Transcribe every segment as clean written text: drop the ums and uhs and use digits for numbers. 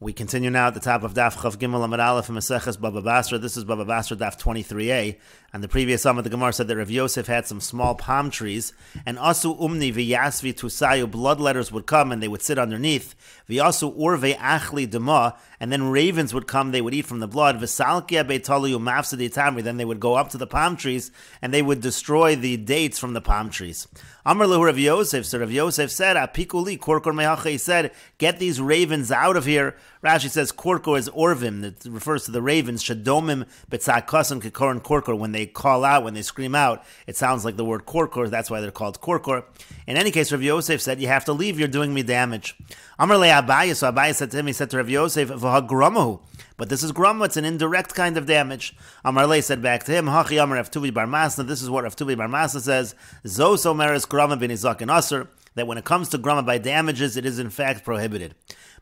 We continue now at the top of Daf Chav Gimel Amud Aleph and Meseches Bava Basra. This is Bava Basra Daf 23a. And the previous Amud the Gemara said that Rav Yosef had some small palm trees, and asu umni v'yasvi tusayu, bloodletters would come and they would sit underneath. V'yasu urve achli dema, and then ravens would come, they would eat from the blood. V'salkia beitalu mafsedi tamri, then they would go up to the palm trees and they would destroy the dates from the palm trees. Amar lehu Rav Yosef, so Rav Yosef said, Apikuli korkor mehacha, he said, get these ravens out of here. Rashi says korkor is orvim, that refers to the ravens. Shadomim betzakasim kikorin korkor, when they call out, when they scream out, it sounds like the word korkor, that's why they're called korkor. In any case, Rav Yosef said, you have to leave, you're doing me damage. Amar le Abaye, so Abaye said to him, he said to Rav Yosef, v'hagramahu, but this is grama, it's an indirect kind of damage. Amar le said back to him, hachi amar Rav Tube bar Masna, this is what Rav Tube bar Masna says, zos omeres grama bin izakin aser, that when it comes to grama by damages, it is in fact prohibited.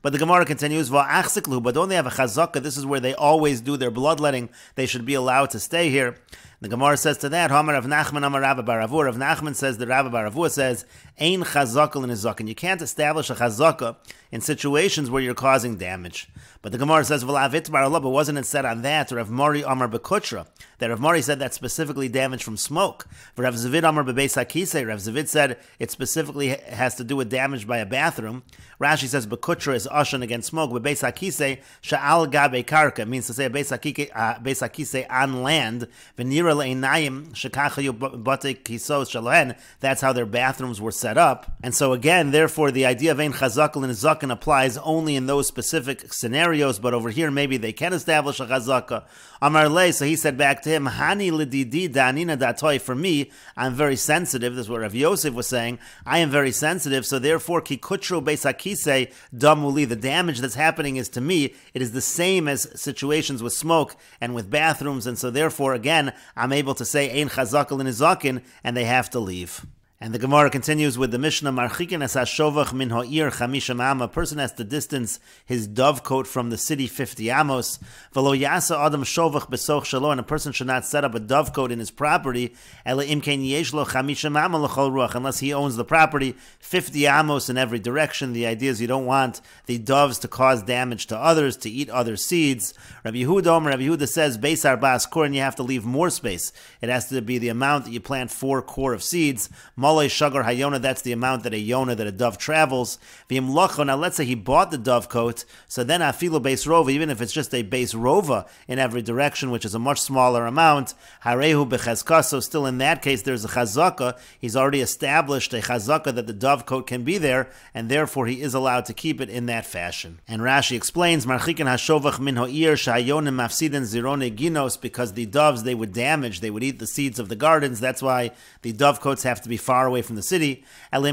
But the Gemara continues, but don't they have a chazaka? This is where they always do their bloodletting. They should be allowed to stay here. The Gemara says to that, Hamar of Nachman Amar Rabba bar Avur. Rav Nachman says that Rabba bar Avur says, Ein chazaka l'nizakin. You can't establish a chazaka in situations where you're causing damage. But the Gemara says, V'lavit bar Allah, but wasn't it said on that, Rav Mari Amar bekutra, that Rav Mari said that specifically damage from smoke. Rav Zavid Amar bebeis hakisei, Rav Zavid said it specifically has to do with damage by a bathroom. Rashi says bekutra is ashan against smoke. Bebeis hakisei sha'al gabe karka, means to say a beis hakisei on land. V'nira le'einayim shekachayu bate kisos shalohen. That's how their bathrooms were set up. And so again, therefore, the idea of ein chazak l'nizakin applies only in those specific scenarios, but over here maybe they can establish a chazaka. Amar le, so he said back to him, Hani lididi danina datoy, for me, I'm very sensitive. This is what Rav Yosef was saying. I am very sensitive, so therefore, kikutro beis hakisei damuli, the damage that's happening is to me. It is the same as situations with smoke and with bathrooms, and so therefore, again, I'm able to say ein chazaka l'nizakin, and they have to leave. And the Gemara continues with the Mishnah, Marchikin es hashovach min ha'ir chamisha ma'ama. A person has to distance his dovecote from the city 50 amos. V'lo yasa adam shovach besoch shalo, and a person should not set up a dovecote in his property, ela imkein yesh lo chamisha ma'ama l'chol ruach, unless he owns the property 50 amos in every direction. The idea is you don't want the doves to cause damage to others, to eat other seeds. Rabbi Yehuda says, beis arba'as kor, and you have to leave more space. It has to be the amount that you plant 4 core of seeds. Shagar hayona, that's the amount that a dove travels. Now let's say he bought the dovecote, so then afilu base rova, even if it's just a base rova in every direction, which is a much smaller amount, harehu bechazkaso, still in that case there's a chazaka. He's already established a chazaka that the dovecote can be there, and therefore he is allowed to keep it in that fashion. And Rashi explains, marchikin hashovach min ha'ir shayonim mafsiden zirone ginos, because the doves, they would damage, they would eat the seeds of the gardens. That's why the dovecotes have to be far away from the city. Also,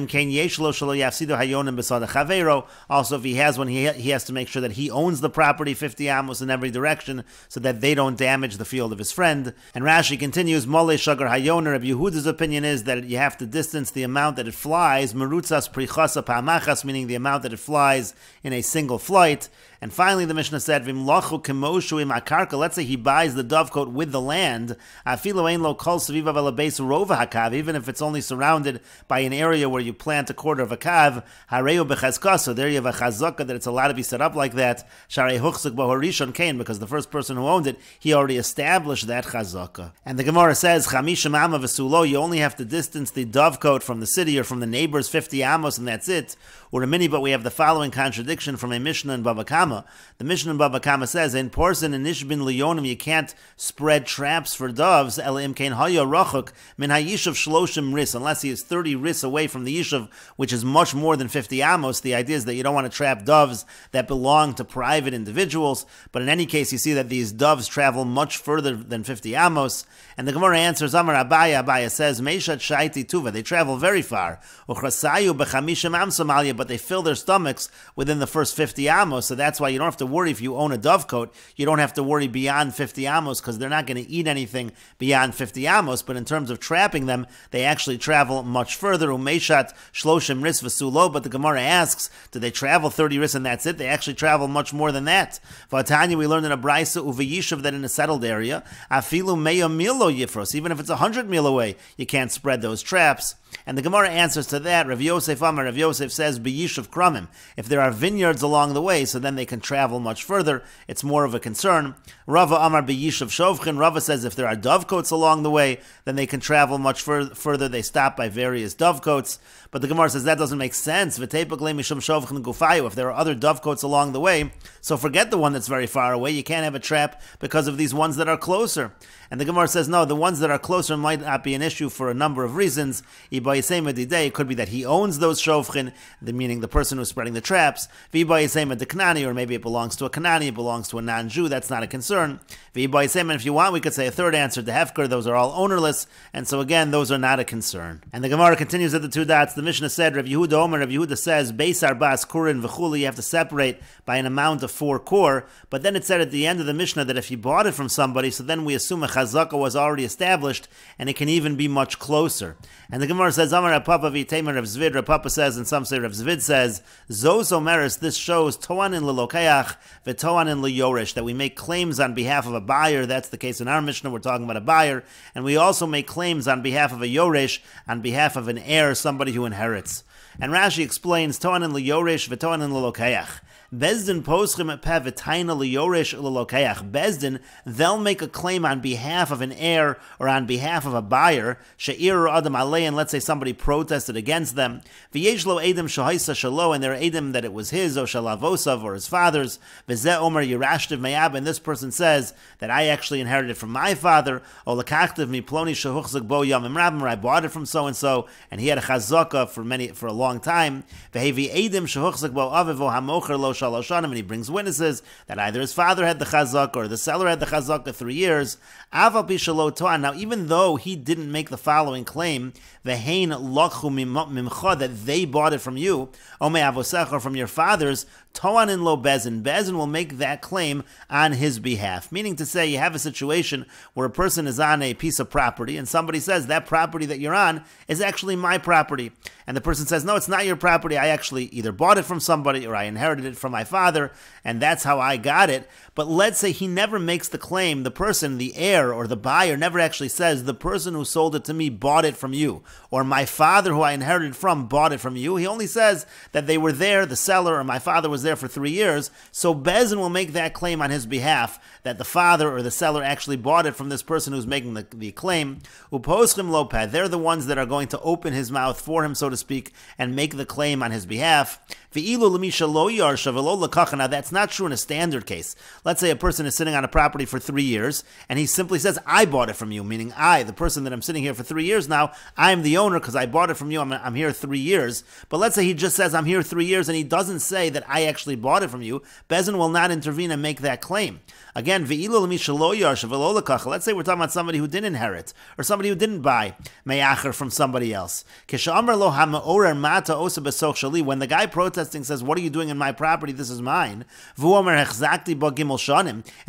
if he has one, he has to make sure that he amos the property 50 amos in every direction, so that they don't damage the field of his friend. And Rashi continues, Mole Shagar Hayoner. Rabbi Yehuda's opinion is that you have to distance the amount that it flies, merutzas prichasa pa'amachas, meaning the amount that it flies in a single flight. And finally, the Mishnah said, Vimlochu kemoshu im akarka. Let's say he buys the dovecote with the land. Afilu ein lo kol saviva v'lebeis rova hakav. Even if it's only surrounded by an area where you plant a quarter of a kav, hareu bechazkaso. There you have a chazaka that it's allowed to be set up like that. Sharei huchzik b'horishon kain, because the first person who owned it, he already established that chazaka. And the Gemara says, Chamisha ma'ama v'sulo. You only have to distance the dovecote from the city or from the neighbors 50 amos, and that's it. Or a mini, but we have the following contradiction from a Mishnah in Bava Kama. The Mishnah in Bava Kama says, in Porson and Nishbin Leonim, you can't spread traps for doves, Elim Kain Haya Rachuk, Min Hayishav Shloshim Ris, unless he is 30 ris away from the Yishav, which is much more than 50 amos. The idea is that you don't want to trap doves that belong to private individuals, but in any case, you see that these doves travel much further than 50 amos. And the Gemara answers, Amar Abaya says, Meishat Shaiti Tuva, they travel very far. Uchrasayu B'chamishim Amsamalia, but they fill their stomachs within the first 50 amos, so that's why you don't have to worry if you own a dovecote. You don't have to worry beyond 50 amos, because they're not going to eat anything beyond 50 amos, but in terms of trapping them, they actually travel travel much further. Umeshat shloshim ris v'sulo. But the Gemara asks, do they travel 30 ris and that's it? They actually travel much more than that. V'atanya, we learned in a brayso uvayishav that in a settled area, afilu meya milo yifros. Even if it's 100 mil away, you can't spread those traps. And the Gemara answers to that. Rav Yosef Amar, Rav Yosef says, B'yishuv kramim. If there are vineyards along the way, so then they can travel much further, it's more of a concern. Rava Amar B'yishuv shovchin. Rava says if there are dovecotes along the way, then they can travel much further. They stop by various dovecotes. But the Gemara says that doesn't make sense. V'tepakle mishum shovchin gufayu. If there are other dovecotes along the way, so forget the one that's very far away. You can't have a trap because of these ones that are closer. And the Gemara says, no, the ones that are closer might not be an issue for a number of reasons. It could be that he owns those shofchin, meaning the person who's spreading the traps. Or maybe it belongs to a Kanani, it belongs to a non-Jew, that's not a concern. And if you want, we could say a third answer to Hefker, those are all ownerless, and so again, those are not a concern. And the Gemara continues at the two dots. The Mishnah said, Rav Yehuda Omer, Rav Yehuda says, Beis Arbas Kurin V'chuli, you have to separate by an amount of 4 kor, but then it said at the end of the Mishnah that if you bought it from somebody, so then we assume a chazaka was already established, and it can even be much closer. And the Gemara says, Amar Rav Papa v'Tamer Rav Zvid. Rav Papa says, and some say Rav Zvid says, Zos Omeris, this shows Toanin l'lokeach v'Toanin l'yorish, that we make claims on behalf of a buyer. That's the case in our Mishnah. We're talking about a buyer, and we also make claims on behalf of a yorish, on behalf of an heir, somebody who inherits. And Rashi explains, Toanin l'yorish v'Toanin l'lokeach. Bezdin poschim peh v'taina liyoresh l'lokeach. Bezdin, they'll make a claim on behalf of an heir or on behalf of a buyer. She'ir adam alei, and let's say somebody protested against them. V'yesh lo edem shahaisa shalo, and there are edem that it was his or shalavosav or his father's. V'zeh omer yirashtiv meyab, and this person says that I actually inherited from my father. O lekachtiv mi ploni shehuchzak bo yamim rabim, I bought it from so and so, and he had a chazaka for a long time. V'hevi edem shehuchzak bo aviv o hamocher lo. And he brings witnesses that either his father had the chazak or the seller had the chazak 3 years. Now, even though he didn't make the following claim, that they bought it from you, or from your fathers, Toanin lo bezin. Bezin will make that claim on his behalf. Meaning to say, you have a situation where a person is on a piece of property, and somebody says, that property that you're on is actually my property. And the person says, no, it's not your property. I actually either bought it from somebody or I inherited it from my father, and that's how I got it. But let's say he never makes the claim, the person, the heir or the buyer never actually says, the person who sold it to me bought it from you, or my father who I inherited from bought it from you. He only says that they were there, the seller or my father was there for 3 years, so Bezin will make that claim on his behalf, that the father or the seller actually bought it from this person who's making the claim. Uposchim lopad, they're the ones that are going to open his mouth for him, so to speak, and make the claim on his behalf. Now, that's not true in a standard case. Let's say a person is sitting on a property for 3 years, and he simply says, I bought it from you, meaning I, the person that I'm sitting here for 3 years now, I'm the owner because I bought it from you, I'm here 3 years. But let's say he just says, I'm here 3 years, and he doesn't say that I actually bought it from you. Bezin will not intervene and make that claim. Again, let's say we're talking about somebody who didn't inherit, or somebody who didn't buy meyacher from somebody else. When the guy protesting says, what are you doing in my property? This is mine. And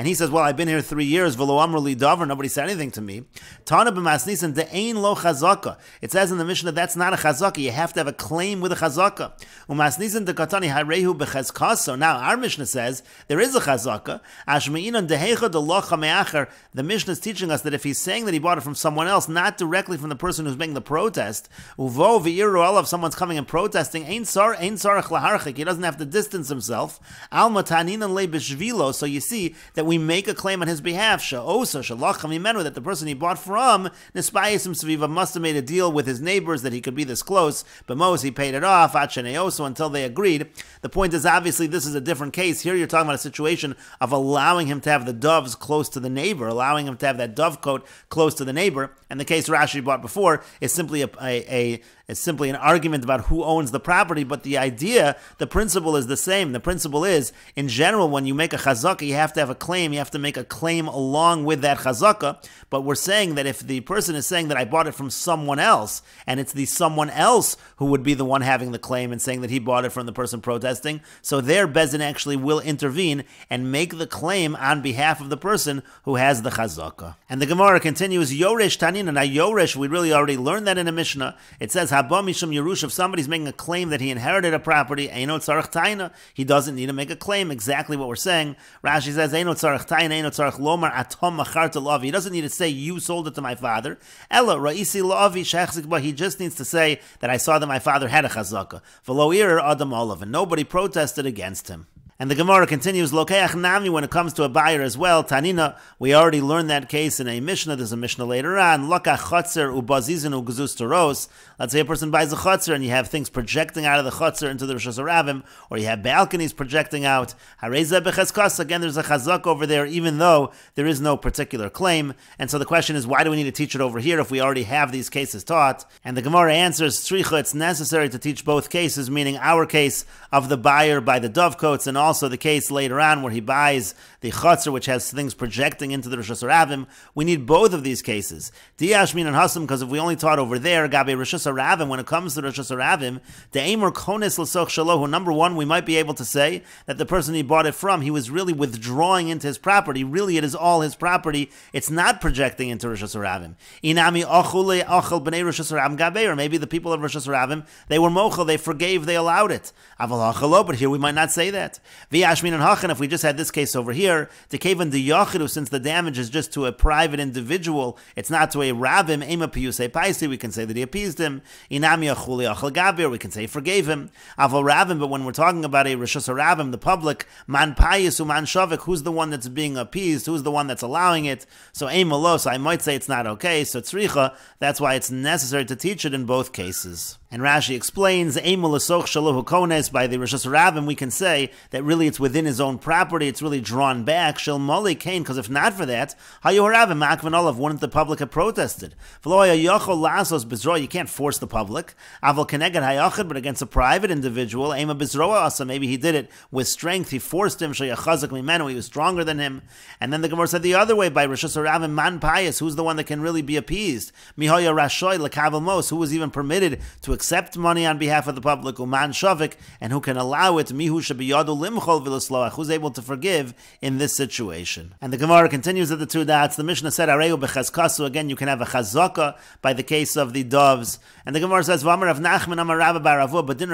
he says, well, I've been here 3 years. Nobody said anything to me. It says in the Mishnah that's not a chazaka. You have to have a claim with a chazaka. Now, our Mishnah says there is a chazaka. The Mishnah is teaching us that if he's saying that he bought it from someone else, not directly from the person who's making the protest, if someone's coming and protesting, he doesn't have to distance himself. So you see that we make a claim on his behalf, that the person he bought from must have made a deal with his neighbors that he could be this close, but most he paid it off until they agreed. The point is, obviously this is a different case. Here you're talking about a situation of allowing him to have the doves close to the neighbor, allowing him to have that dove coat close to the neighbor. And the case Rashi brought before is simply a It's simply an argument about who owns the property, but the idea, the principle is the same. The principle is, in general, when you make a chazaka, you have to have a claim. You have to make a claim along with that chazaka. But we're saying that if the person is saying that I bought it from someone else, and it's the someone else who would be the one having the claim and saying that he bought it from the person protesting, so their Bezdin actually will intervene and make the claim on behalf of the person who has the chazaka. And the Gemara continues, Yoresh Tanina. Now Yoresh, we really already learned that in a Mishnah. It says, Haba Mishum Yerush, if somebody's making a claim that he inherited a property, Eino Tzarech Taina, he doesn't need to make a claim, exactly what we're saying. Rashi says, Eino Tzarech Taina, Eino Tzarech Lomar, Atom Macharta Lavi. He doesn't need to say, you sold it to my father. Ella, Ra'isi Lavi Shechzik Ba, he just needs to say that I saw that my father had a chazaka. V'lo irer Adam Olav, and nobody protested against him. And the Gemara continues, Lokeach Nami, when it comes to a buyer as well, Tanina, we already learned that case in a Mishnah, there's a Mishnah later on, Lokach Chotzer ubazizin ugezus teros. Let's say a person buys a Chotzer and you have things projecting out of the Chotzer into the Rosh Hashanah, or you have balconies projecting out. Hareza becheskas, again there's a chazak over there, even though there is no particular claim. And so the question is, why do we need to teach it over here if we already have these cases taught? And the Gemara answers, Tzricha, it's necessary to teach both cases, meaning our case of the buyer by the dovecoats, and also the case later on where he buys the chotzer, which has things projecting into the Rosh Hashanah. We need both of these cases. Diashmin and Hasam, because if we only taught over there, Gabe Rosh Hashanah, when it comes to Rosh Hashanah, the Eimer Kones L'soch Shalohu, number one, we might be able to say that the person he bought it from, he was really withdrawing into his property. Really, it is all his property. It's not projecting into Rosh Hashanah. Inami Ochule Ochel B'nei Rosh Hashanah Gabe, or maybe the people of Rosh Hashanah, they were mochel, they forgave, they allowed it. Aval Ochelo, but here we might not say that. Ashmin and Hachan, if we just had this case over here, to Kavan the Yachidu, since the damage is just to a private individual, it's not to a Rabbim, Ema Piyusei Paisi, we can say that he appeased him. Inami Achuli Achal Gabir, we can say he forgave him. Aval Rabbim, but when we're talking about a Rosh Hashanah, the public, Man Payis, Man Shavik, who's the one that's being appeased, who's the one that's allowing it? So Ema Lo, so I might say it's not okay. So Tzricha, that's why it's necessary to teach it in both cases. And Rashi explains, by the Rosh Hashanah, we can say that really it's within his own property, it's really drawn back, Shel Moli Kain, because if not for that, wouldn't the public have protested? You can't force the public. But against a private individual, maybe he did it with strength, he forced him, he was stronger than him. And then the Gemara said the other way, by Rosh Hashanah, Man Payas, who's the one that can really be appeased? Who was even permitted to accept money on behalf of the public, Uman Shavik, and who can allow it, who's able to forgive in this situation. And the Gemara continues at the two dots. The Mishnah said, again, you can have a chazaka by the case of the doves. And the Gemara says, but didn't Rav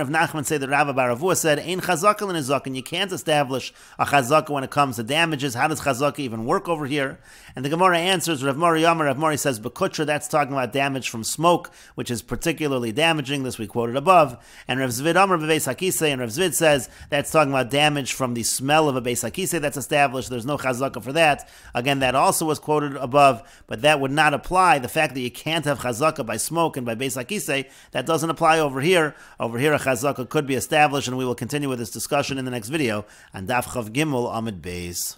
Nachman say that Rav Baravua said, Ein chazaka l'nizak, and you can't establish a chazaka when it comes to damages. How does chazaka even work over here? And the Gemara answers, Rav Mori says, Bekutra, that's talking about damage from smoke, which is particularly damaging. This we quoted above. And Rav Zvid Amar b'beis hakisei, and Rav Zvid says that's talking about damage from the smell of a beis hakisei. That's established. There's no chazaka for that. Again, that also was quoted above, but that would not apply. The fact that you can't have chazaka by smoke and by beis hakisei, that doesn't apply over here. Over here, a chazaka could be established, and we will continue with this discussion in the next video on Daf Chav Gimel Amid Beis.